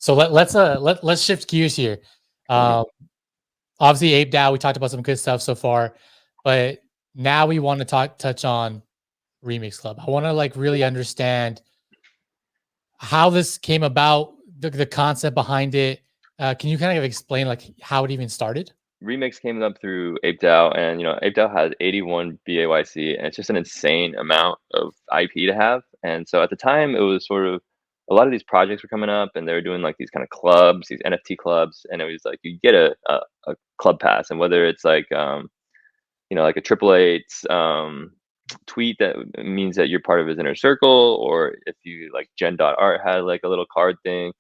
So let's shift gears here. Mhm. Um, Obviously, Ape DAO, we talked about some good stuff so far, but now we want to touch on Remix Club. I want to like really understand how this came about, the concept behind it. Can you kind of explain like how it even started? Remix came up through Ape DAO, and Ape DAO has 81 BAYC, and it's just an insane amount of IP to have. And so at the time, it was sort of a lot of these projects were coming up, and they were doing like these kind of clubs, these NFT clubs, and it was like you get a club pass, and whether it's like like a triple eight tweet that means that you're part of his inner circle, or if you like Gen.art had like a little card thing.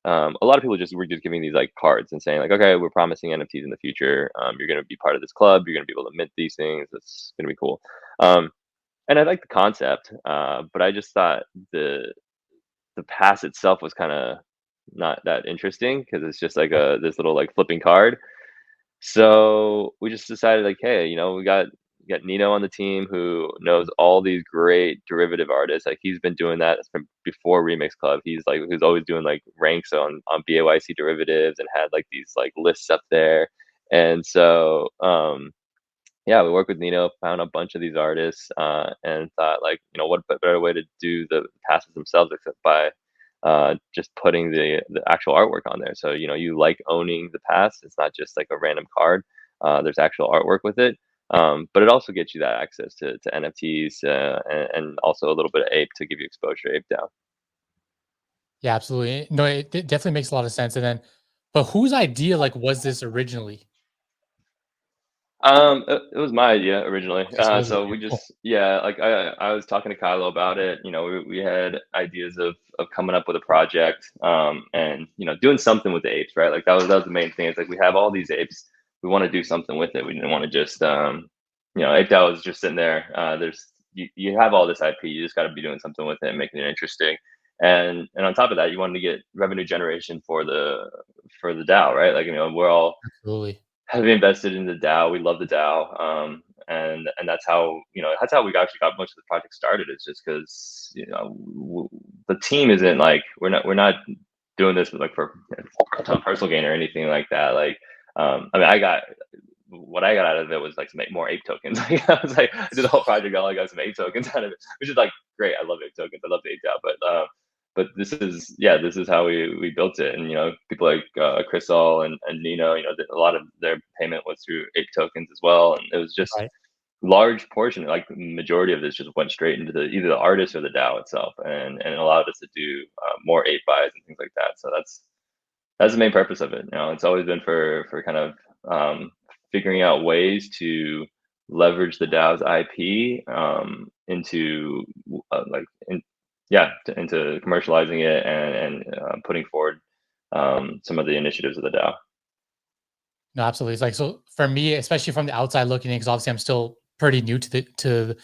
A lot of people just were just giving these like cards and saying like, okay, we're promising NFTs in the future. You're going to be part of this club. You're going to be able to mint these things. It's going to be cool. Um, and I like the concept, but I just thought the pass itself was kind of not that interesting because it's just like a this little like flipping card. So we just decided like, hey, we got Nino on the team who knows all these great derivative artists. Like he's been doing that from before Remix Club. He's always doing like ranks on BAYC derivatives and had like these like lists up there. And so yeah, we worked with Nino, found a bunch of these artists, and thought like, what better way to do the passes themselves except by just putting the actual artwork on there. So you like owning the pass. It's not just like a random card. There's actual artwork with it. But it also gets you that access to NFTs and also a little bit of Ape to give you exposure to Ape DAO. Yeah, absolutely. No, it definitely makes a lot of sense. And then, but whose idea like was this originally? It was my idea originally. Okay, so it was So okay, we cool. just, yeah, like I was talking to Kylo about it. We had ideas of coming up with a project, and doing something with the apes, right? Like that was the main thing. It's like we have all these apes, we want to do something with it. We didn't want to just, Ape DAO was just sitting there. You have all this IP, you just got to be doing something with it, and making it interesting. And on top of that, you wanted to get revenue generation for the DAO, right? Like we're all Absolutely. heavily invested in the DAO. We love the DAO, and that's how we actually got most of the project started. It's just because the team isn't like we're not doing this with like for personal gain or anything like that. Like, I mean, what I got out of it was like to make more ape tokens. Like, I was like, I did the whole project, all I got some ape tokens out of it, which is like great. I love ape tokens. I love the ape DAO, but this is how we built it. And people like Crystal and Nino, a lot of their payment was through ape tokens as well, and it was just Right. large portion, like the majority of this just went straight into either the artist or the DAO itself, and it allowed us to do more ape buys and things like that. So that's the main purpose of it. It's always been for kind of figuring out ways to leverage the DAO's IP into like into commercializing it and putting forward some of the initiatives of the DAO. No, absolutely. It's like so for me, especially from the outside looking in, because obviously I'm still pretty new to the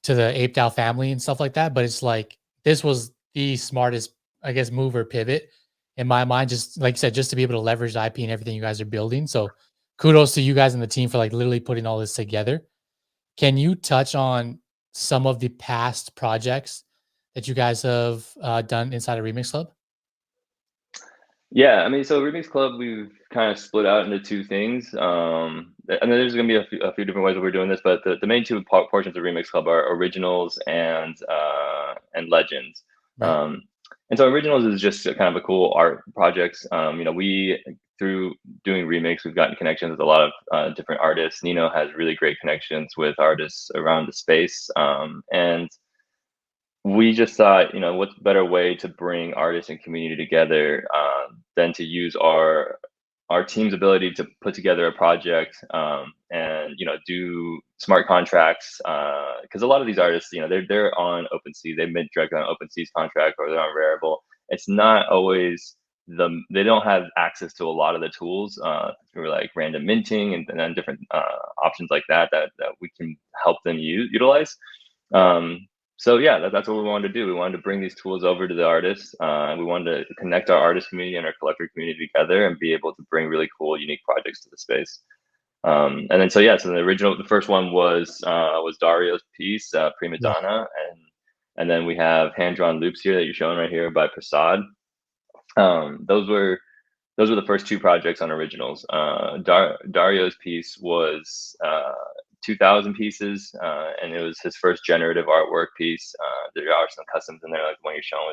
Ape DAO family and stuff like that. But it's like this was the smartest, I guess, move or pivot in my mind. Just like you said, just to be able to leverage the IP and everything you guys are building. So kudos to you guys and the team for like literally putting all this together. Can you touch on some of the past projects that you guys have done inside of Remix Club? Yeah, I mean, so Remix Club, we've kind of split out into two things. And then there's going to be a few different ways that we're doing this, but the main two portions of Remix Club are originals and legends. Right. Um, and so originals is just a kind of a cool art projects. We through doing remix, we've gotten connections with a lot of different artists. Nino has really great connections with artists around the space, and we just thought, what's a better way to bring artists and community together than to use our team's ability to put together a project and do smart contracts because a lot of these artists, they're on OpenSea, they mint directly on OpenSea's contract or they're on Rarible. It's not always they don't have access to a lot of the tools for like random minting and then different options like that we can help them utilize. So yeah, that's what we wanted to do. We wanted to bring these tools over to the artists. We wanted to connect our artist community and our collector community together and be able to bring really cool, unique projects to the space. And then so the first one was Dario's piece, Prima Yeah. Donna, and then we have hand drawn loops here that you're showing right here by Prasad. Those were the first two projects on originals. Dario's piece was 2,000 pieces, and it was his first generative artwork piece. There are some customs in there, like the one you're showing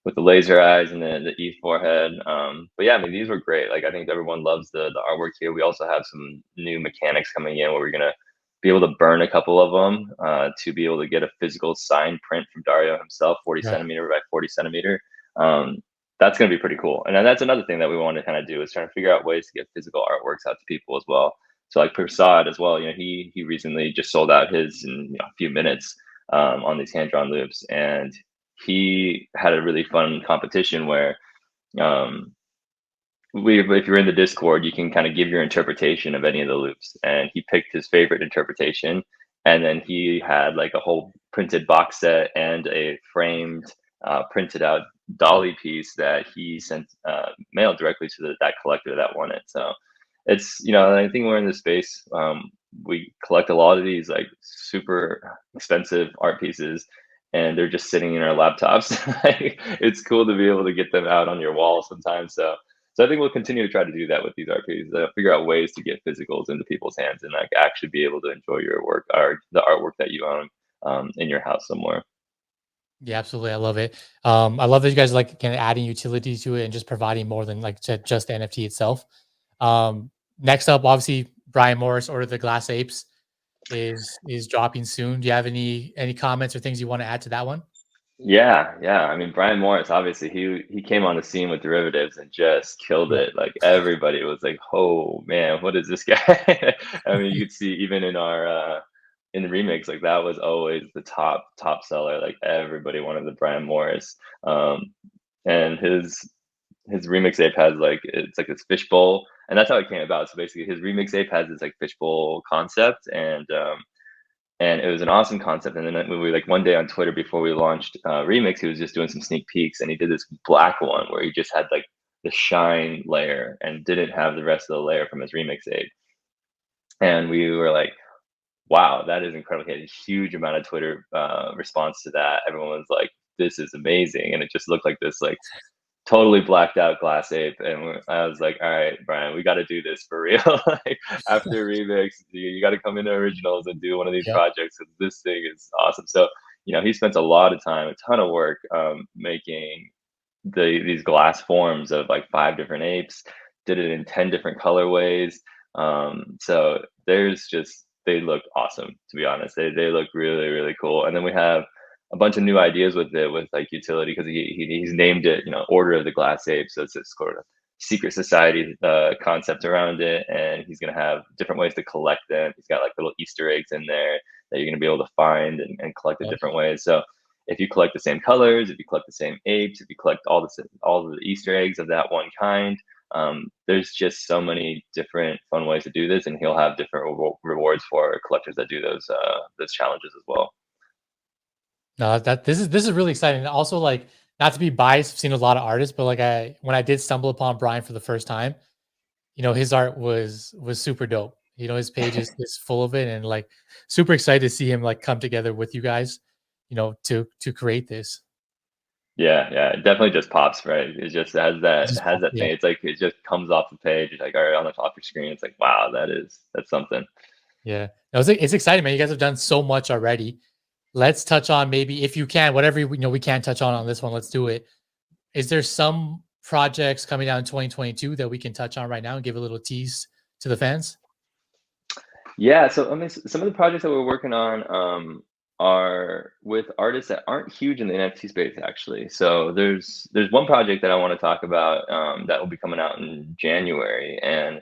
with the laser eyes and the E forehead. But yeah, I mean, these were great. Like, I think everyone loves the artwork here. We also have some new mechanics coming in where we're gonna be able to burn a couple of them to be able to get a physical signed print from Dario himself, 40 Right. centimeter by 40 centimeter. Um, that's going to be pretty cool. And then that's another thing that we want to kind of do is trying to figure out ways to get physical artworks out to people as well. So like Prasad as well, he recently just sold out his in a few minutes on these hand drawn loops, and he had a really fun competition where um, if you're in the Discord, you can kind of give your interpretation of any of the loops, and he picked his favorite interpretation, and then he had like a whole printed box set and a framed, printed out dolly piece that he sent mailed directly to that collector that won it. So it's I think we're in this space. We collect a lot of these like super expensive art pieces, and they're just sitting in our laptops. It's cool to be able to get them out on your wall sometimes. So I think we'll continue to try to do that with these RPs. Figure out ways to get physicals into people's hands and like actually be able to enjoy your work or the artwork that you own in your house somewhere. Yeah, absolutely. I love it. I love that you guys like kind of adding utility to it and just providing more than like just the NFT itself. Next up, obviously, Brian Morris or the Glass Apes is dropping soon. Do you have any comments or things you want to add to that one? Yeah, yeah. I mean, Brian Morris, obviously, he came on the scene with derivatives and just killed Yeah. it. Like everybody was like, "Oh man, what is this guy?" I mean, you could see even in the remix, like that was always the top seller. Like everybody wanted the Brian Morris. And his remix ape has like it's like this fishbowl, and that's how it came about. So basically, his remix ape has this like fishbowl concept, and it was an awesome concept. And then we like one day on Twitter before we launched Remix, he was just doing some sneak peeks, and he did this black one where he just had like the shine layer and didn't have the rest of the layer from his Remix aid. And we were like, wow, that is incredible. He had a huge amount of Twitter response to that. Everyone was like, this is amazing, and it just looked like this like totally blacked out glass ape, and I was like, all right, Brian, we got to do this for real. Like, after remix, you got to come into originals and do one of these Yeah. projects because this thing is awesome. So he spent a lot of time, a ton of work making these glass forms of like 5 different apes, did it in 10 different colorways. So there's just they look awesome, to be honest. They look really, really cool. And then we have a bunch of new ideas with it, with like utility, because he's named it Order of the Glass Ape. So it's this sort of secret society concept around it, and he's going to have different ways to collect them. He's got like little Easter eggs in there that you're going to be able to find and collect in Yeah. different ways. So if you collect the same colors, if you collect the same apes, if you collect all the Easter eggs of that one kind, there's just so many different fun ways to do this, and he'll have different rewards for collectors that do those challenges as well. No, that this is really exciting. Also, like, not to be biased, I've seen a lot of artists, but like when I did stumble upon Brian for the first time, his art was super dope. His page is full of it, and like super excited to see him like come together with you guys, to create this. Yeah, yeah, it definitely just pops, right? It just It's just has that yeah. thing. It's like it just comes off the page. It's like, all right, on the off your screen. It's like, wow, that's something. Yeah. No, it's exciting, man. You guys have done so much already. Let's touch on maybe if you can, whatever we can't touch on this one, let's do it. Is there some projects coming out in 2022 that we can touch on right now and give a little tease to the fans? Yeah, so I mean, some of the projects that we're working on are with artists that aren't huge in the NFT space, actually. So there's one project that I want to talk about that will be coming out in January, and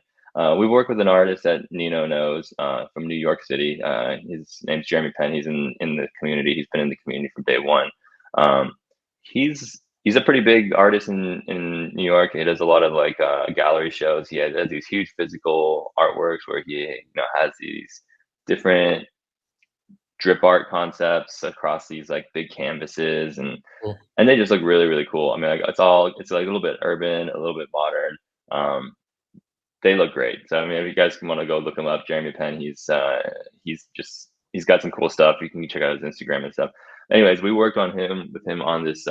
we work with an artist that Nino knows from New York City. His name's Jeremy Penn. He's in the community. He's been in the community from day one. Um, he's a pretty big artist in New York. He does a lot of like gallery shows. Has these huge physical artworks where he has these different drip art concepts across these like big canvases, Cool. and they just look really, really cool. I mean, like it's like a little bit urban, a little bit modern. Um, they look great. So I mean, if you guys want to go look him up, Jeremy Penn, he's got some cool stuff. You can check out his Instagram and stuff. Anyways, we worked on him with him on this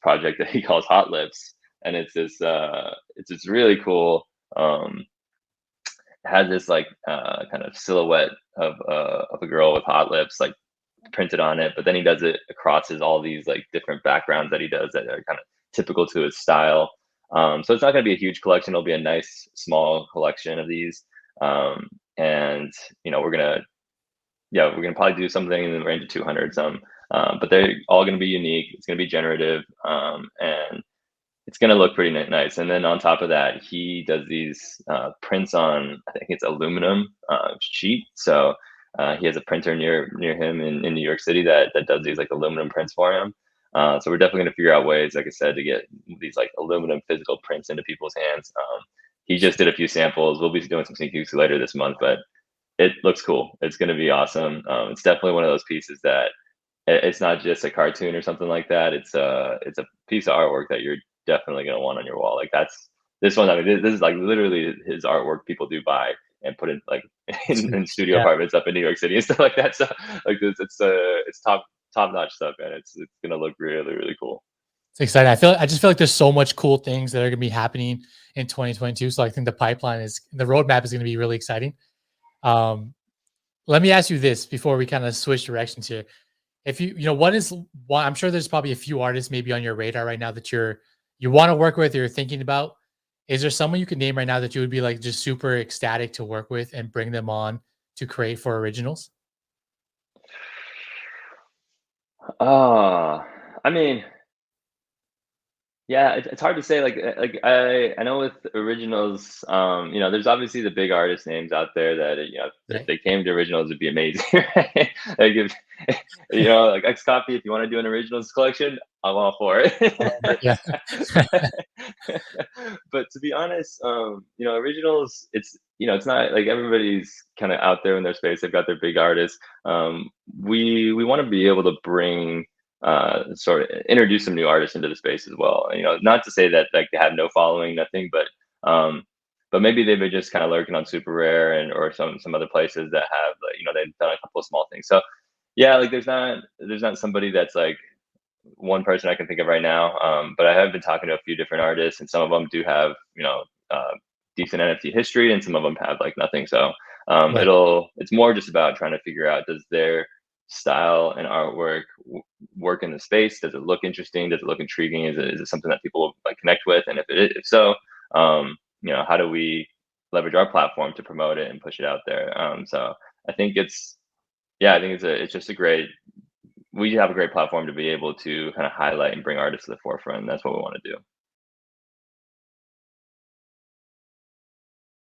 project that he calls Hot Lips. and it's this really cool. It has this like kind of silhouette of a girl with hot lips like printed on it, but then he does it across his all these like different backgrounds that he does that are kind of typical to his style. So it's not going to be a huge collection. It'll be a nice small collection of these, and we're gonna we're gonna probably do something in the range of 200 some, but they're all going to be unique. It's going to be generative, and it's gonna look pretty nice. And then on top of that, he does these prints on, I think it's aluminum sheet. So he has a printer near him in New York City that does these like aluminum prints for him. So we're definitely gonna figure out ways, like I said, to get these like aluminum physical prints into people's hands. He just did a few samples. We'll be doing some sneak peeks later this month, but it looks cool. It's gonna be awesome. It's definitely one of those pieces that it's not just a cartoon or something like that. It's a piece of artwork that you're definitely gonna want on your wall. Like that's this one. I mean, this is like literally his artwork people do buy and put in like in studio Yeah, apartments up in New York City and stuff like that. So like this, it's top notch stuff, and it's gonna look really cool. it's exciting. I just feel like there's so much cool things that are gonna be happening in 2022. So I think the roadmap is gonna be really exciting. Um, Let me ask you this before we kind of switch directions here. If what is one? I'm sure there's probably a few artists maybe on your radar right now that you want to work with or you're thinking about. Is there someone you can name right now that you would be like just super ecstatic to work with and bring them on to create for originals? I mean, yeah, it's hard to say. Like I know with originals, there's obviously the big artist names out there that if Right. they came to originals, it'd be amazing. Right? Like if like X Copy, if you want to do an originals collection, I'm all for it. Yeah. But to be honest, originals, it's not like everybody's kind of out there in their space. They've got their big artists. We want to be able to bring sort of introduce some new artists into the space as well. Not to say that like they have no following, nothing, but maybe they've been just kind of lurking on Super Rare and or some other places that have like, they've done a couple of small things. So yeah, like there's not somebody that's like one person I can think of right now. But I have been talking to a few different artists, and some of them do have uh, decent NFT history, and some of them have like nothing. So Right. it's more just about trying to figure out, does their style and artwork work in the space? Does it look interesting? Does it look intriguing? Is it something that people like connect with? And if so, how do we leverage our platform to promote it and push it out there? So I think I think it's just a great we have a great platform to be able to kind of highlight and bring artists to the forefront. And that's what we want to do.